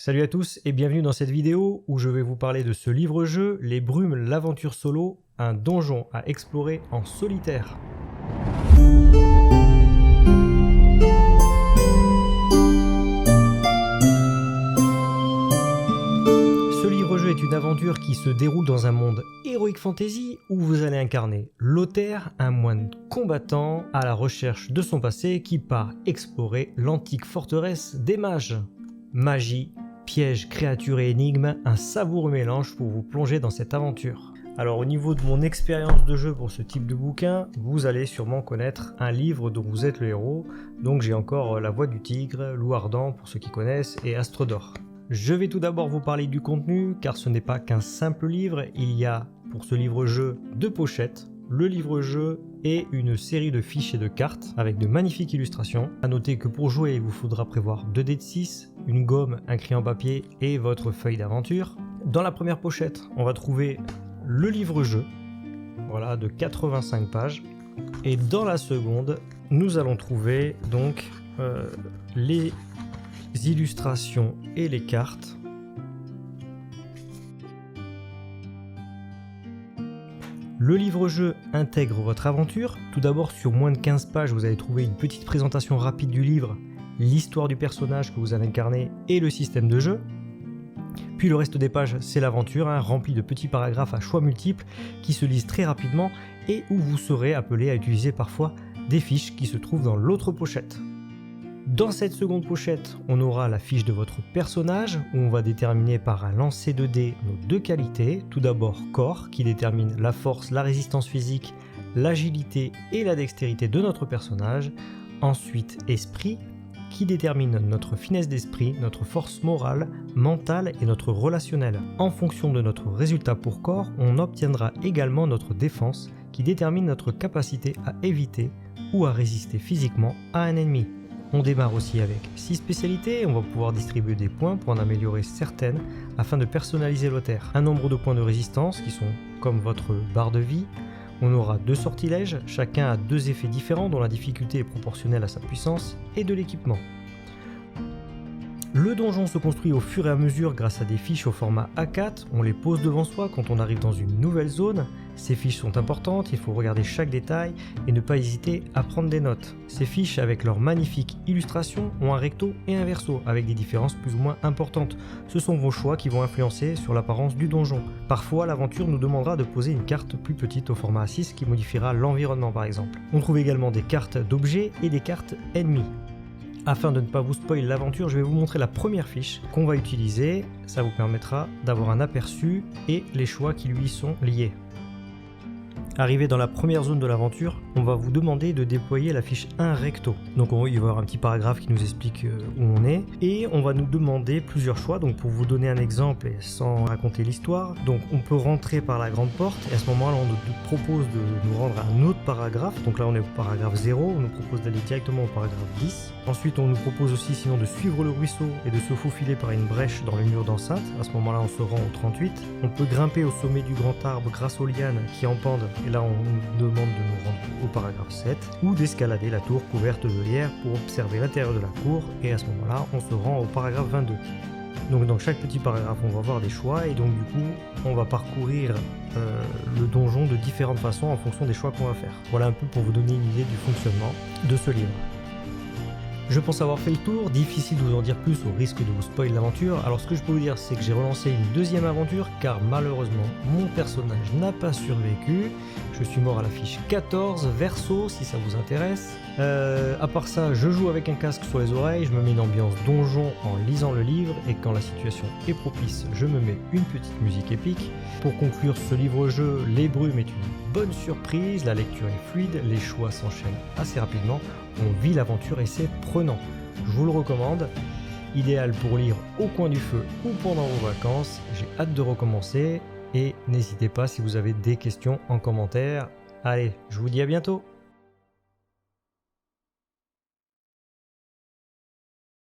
Salut à tous et bienvenue dans cette vidéo où je vais vous parler de ce livre-jeu, Les Brumes, l'aventure solo, un donjon à explorer en solitaire. Ce livre-jeu est une aventure qui se déroule dans un monde heroic fantasy où vous allez incarner Lothaire, un moine combattant à la recherche de son passé qui part explorer l'antique forteresse des mages. Magie, pièges, créatures et énigmes, un savoureux mélange pour vous plonger dans cette aventure. Alors au niveau de mon expérience de jeu pour ce type de bouquin, vous allez sûrement connaître un livre dont vous êtes le héros, donc j'ai encore La Voix du Tigre, Loup Ardent pour ceux qui connaissent et Astre d'Or. Je vais tout d'abord vous parler du contenu car ce n'est pas qu'un simple livre, il y a pour ce livre-jeu 2 pochettes, le livre-jeu et une série de fiches et de cartes avec de magnifiques illustrations. A noter que pour jouer, il vous faudra prévoir 2 dés de 6, une gomme, un crayon papier et votre feuille d'aventure. Dans la première pochette, on va trouver le livre-jeu, voilà, de 85 pages. Et dans la seconde, nous allons trouver donc les illustrations et les cartes. Le livre-jeu intègre votre aventure. Tout d'abord, sur moins de 15 pages, vous allez trouver une petite présentation rapide du livre, l'histoire du personnage que vous allez incarner et le système de jeu. Puis le reste des pages, c'est l'aventure, remplie de petits paragraphes à choix multiples qui se lisent très rapidement et où vous serez appelé à utiliser parfois des fiches qui se trouvent dans l'autre pochette. Dans cette seconde pochette, on aura la fiche de votre personnage où on va déterminer par un lancer de dés nos 2 qualités. Tout d'abord corps qui détermine la force, la résistance physique, l'agilité et la dextérité de notre personnage. Ensuite esprit qui détermine notre finesse d'esprit, notre force morale, mentale et notre relationnel. En fonction de notre résultat pour corps, on obtiendra également notre défense qui détermine notre capacité à éviter ou à résister physiquement à un ennemi. On démarre aussi avec 6 spécialités et on va pouvoir distribuer des points pour en améliorer certaines afin de personnaliser Lothaire. Un nombre de points de résistance qui sont comme votre barre de vie. On aura 2 sortilèges, chacun a 2 effets différents dont la difficulté est proportionnelle à sa puissance et de l'équipement. Le donjon se construit au fur et à mesure grâce à des fiches au format A4, on les pose devant soi quand on arrive dans une nouvelle zone. Ces fiches sont importantes, il faut regarder chaque détail et ne pas hésiter à prendre des notes. Ces fiches avec leurs magnifiques illustrations ont un recto et un verso avec des différences plus ou moins importantes. Ce sont vos choix qui vont influencer sur l'apparence du donjon. Parfois l'aventure nous demandera de poser une carte plus petite au format A6 qui modifiera l'environnement par exemple. On trouve également des cartes d'objets et des cartes ennemis. Afin de ne pas vous spoiler l'aventure, je vais vous montrer la première fiche qu'on va utiliser. Ça vous permettra d'avoir un aperçu et les choix qui lui sont liés. Arrivé dans la première zone de l'aventure, on va vous demander de déployer la fiche 1 recto. Donc il va y avoir un petit paragraphe qui nous explique où on est. Et on va nous demander plusieurs choix. Donc pour vous donner un exemple et sans raconter l'histoire, donc on peut rentrer par la grande porte et à ce moment-là on nous propose de nous rendre à un autre paragraphe. Donc là on est au paragraphe 0, on nous propose d'aller directement au paragraphe 10. Ensuite on nous propose aussi sinon de suivre le ruisseau et de se faufiler par une brèche dans le mur d'enceinte. À ce moment-là on se rend au 38. On peut grimper au sommet du grand arbre grâce aux lianes qui en pendent. Et là on nous demande de nous rendre au paragraphe 7 ou d'escalader la tour couverte de lierre pour observer l'intérieur de la cour et à ce moment-là on se rend au paragraphe 22. Donc dans chaque petit paragraphe on va voir des choix et donc du coup on va parcourir le donjon de différentes façons en fonction des choix qu'on va faire. Voilà un peu pour vous donner une idée du fonctionnement de ce livre. Je pense avoir fait le tour, difficile de vous en dire plus au risque de vous spoiler l'aventure. Alors ce que je peux vous dire c'est que j'ai relancé une deuxième aventure car malheureusement mon personnage n'a pas survécu. Je suis mort à la fiche 14, verso si ça vous intéresse. À part ça, je joue avec un casque sur les oreilles, je me mets une ambiance donjon en lisant le livre et quand la situation est propice, je me mets une petite musique épique. Pour conclure ce livre-jeu, Les Brumes est une bonne surprise, la lecture est fluide, les choix s'enchaînent assez rapidement, on vit l'aventure et c'est prenant. Je vous le recommande, idéal pour lire au coin du feu ou pendant vos vacances, j'ai hâte de recommencer et n'hésitez pas si vous avez des questions en commentaire. Allez, je vous dis à bientôt.